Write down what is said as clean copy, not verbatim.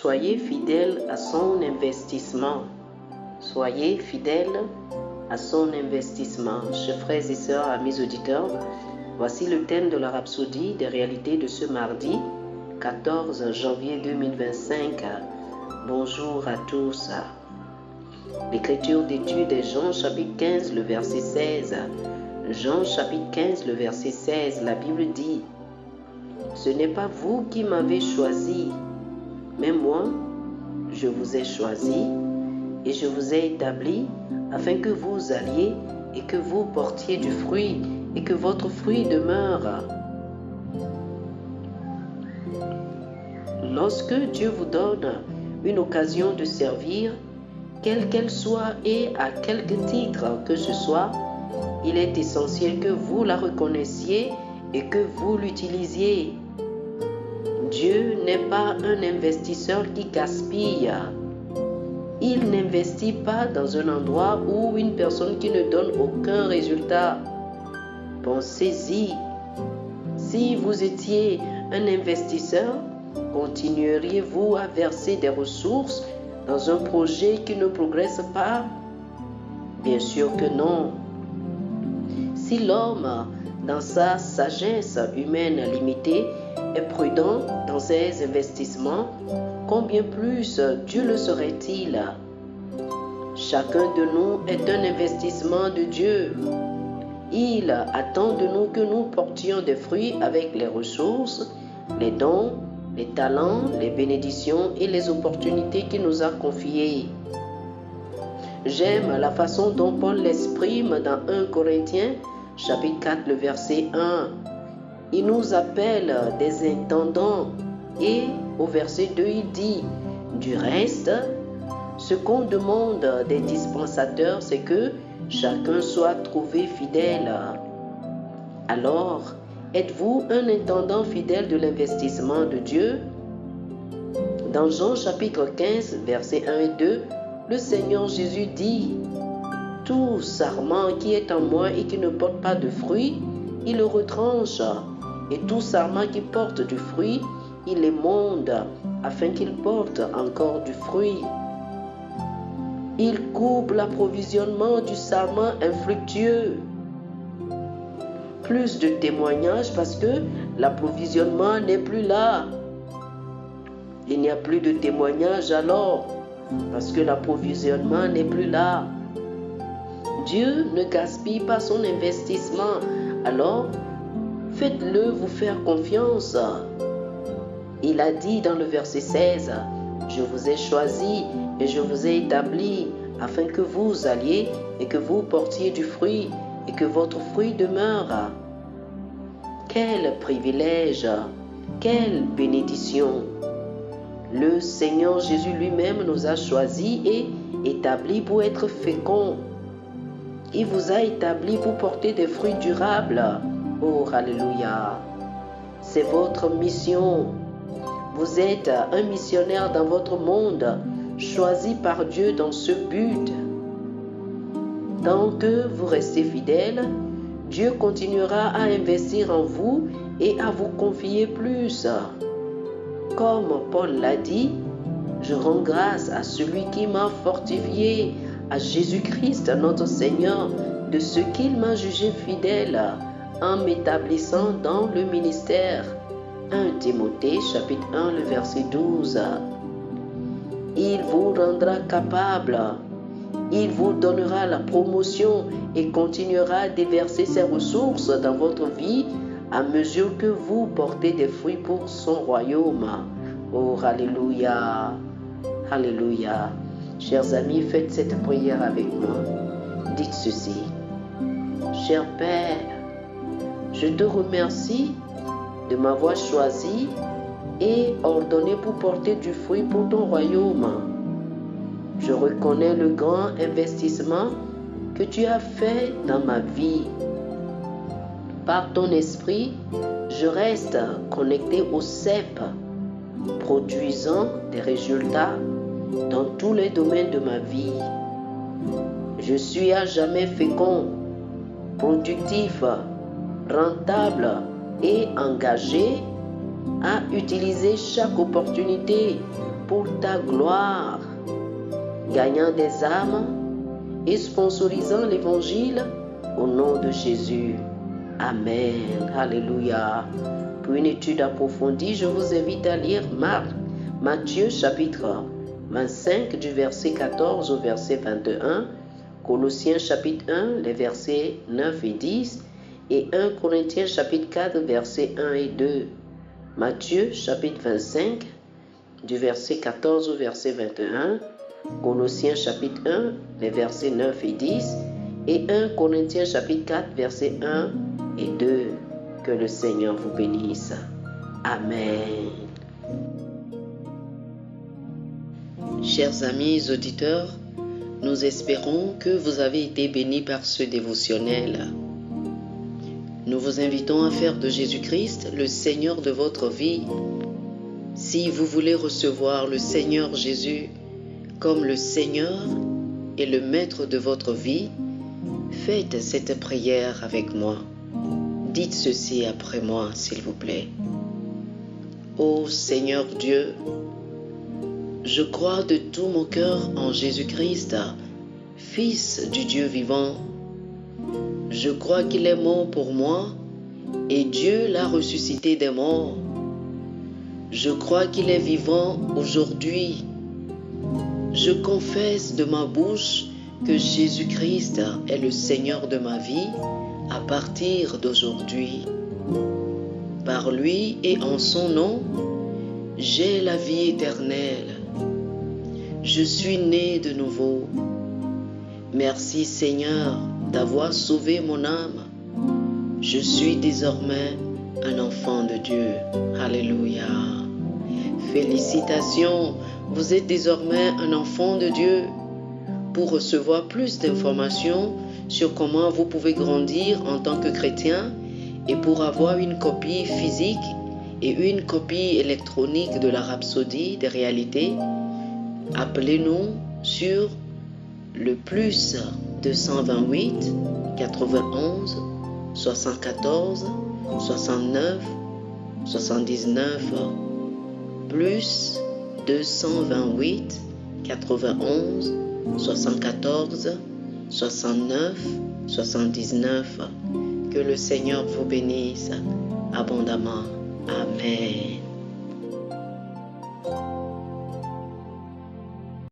Soyez fidèle à son investissement. Soyez fidèle à son investissement. Chers frères et sœurs, amis auditeurs, voici le thème de la Rhapsodie des réalités de ce mardi 14 janvier 2025. Bonjour à tous. L'écriture d'étude est Jean chapitre 15, le verset 16. Jean chapitre 15, le verset 16, la Bible dit: Ce n'est pas vous qui m'avez choisi, mais moi, je vous ai choisi et je vous ai établi afin que vous alliez et que vous portiez du fruit et que votre fruit demeure. Lorsque Dieu vous donne une occasion de servir, quelle qu'elle soit et à quelque titre que ce soit, il est essentiel que vous la reconnaissiez et que vous l'utilisiez. Dieu n'est pas un investisseur qui gaspille. Il n'investit pas dans un endroit où une personne qui ne donne aucun résultat. Pensez-y. Si vous étiez un investisseur, continueriez-vous à verser des ressources dans un projet qui ne progresse pas? Bien sûr que non. Si l'homme, dans sa sagesse humaine limitée, est prudent dans ses investissements, combien plus Dieu le serait-il? Chacun de nous est un investissement de Dieu. Il attend de nous que nous portions des fruits avec les ressources, les dons, les talents, les bénédictions et les opportunités qu'il nous a confiées. J'aime la façon dont Paul l'exprime dans 1 Corinthiens, chapitre 4, le verset 1. Il nous appelle des intendants et au verset 2, il dit: Du reste, ce qu'on demande des dispensateurs, c'est que chacun soit trouvé fidèle. Alors, êtes-vous un intendant fidèle de l'investissement de Dieu? Dans Jean chapitre 15, versets 1 et 2, le Seigneur Jésus dit: Tout sarment qui est en moi et qui ne porte pas de fruit, il le retranche. Et tout sarment qui porte du fruit, il émonde, afin qu'il porte encore du fruit. Il coupe l'approvisionnement du sarment infructueux. Plus de témoignages parce que l'approvisionnement n'est plus là. Il n'y a plus de témoignages alors, parce que l'approvisionnement n'est plus là. Dieu ne gaspille pas son investissement, alors faites-le vous faire confiance. Il a dit dans le verset 16, Je vous ai choisi et je vous ai établi afin que vous alliez et que vous portiez du fruit et que votre fruit demeure. Quel privilège, quelle bénédiction! Le Seigneur Jésus lui-même nous a choisis et établis pour être féconds. Il vous a établis pour porter des fruits durables. Oh, alléluia! C'est votre mission. Vous êtes un missionnaire dans votre monde, choisi par Dieu dans ce but. Tant que vous restez fidèle, Dieu continuera à investir en vous et à vous confier plus. Comme Paul l'a dit, je rends grâce à celui qui m'a fortifié, à Jésus-Christ notre Seigneur, de ce qu'il m'a jugé fidèle en m'établissant dans le ministère. 1 Timothée chapitre 1, le verset 12. Il vous rendra capable. Il vous donnera la promotion et continuera à déverser ses ressources dans votre vie à mesure que vous portez des fruits pour son royaume. Oh, alléluia! Alléluia! Chers amis, faites cette prière avec moi. Dites ceci: Cher Père, je te remercie de m'avoir choisi et ordonné pour porter du fruit pour ton royaume. Je reconnais le grand investissement que tu as fait dans ma vie. Par ton esprit, je reste connecté au cep, produisant des résultats dans tous les domaines de ma vie. Je suis à jamais fécond, productif, rentable et engagé à utiliser chaque opportunité pour ta gloire, gagnant des âmes et sponsorisant l'évangile au nom de Jésus. Amen. Alléluia. Pour une étude approfondie, je vous invite à lire Matthieu chapitre 25 du verset 14 au verset 21, Colossiens chapitre 1, les versets 9 et 10, et 1 Corinthiens chapitre 4, versets 1 et 2. Matthieu chapitre 25 du verset 14 au verset 21, Colossiens chapitre 1, les versets 9 et 10, et 1 Corinthiens chapitre 4, versets 1 et 2. Que le Seigneur vous bénisse. Amen. Chers amis auditeurs, nous espérons que vous avez été bénis par ce dévotionnel. Nous vous invitons à faire de Jésus-Christ le Seigneur de votre vie. Si vous voulez recevoir le Seigneur Jésus comme le Seigneur et le Maître de votre vie, faites cette prière avec moi. Dites ceci après moi, s'il vous plaît. Ô Seigneur Dieu, je crois de tout mon cœur en Jésus-Christ, Fils du Dieu vivant. Je crois qu'il est mort pour moi et Dieu l'a ressuscité des morts. Je crois qu'il est vivant aujourd'hui. Je confesse de ma bouche que Jésus-Christ est le Seigneur de ma vie à partir d'aujourd'hui. Par lui et en son nom, j'ai la vie éternelle. Je suis né de nouveau. Merci Seigneur d'avoir sauvé mon âme. Je suis désormais un enfant de Dieu. Alléluia. Félicitations, vous êtes désormais un enfant de Dieu. Pour recevoir plus d'informations sur comment vous pouvez grandir en tant que chrétien et pour avoir une copie physique et une copie électronique de la Rhapsodie des réalités, appelez-nous sur le plus 228 91 74 69 79 plus 228 91 74 69 79. Que le Seigneur vous bénisse abondamment. Amen.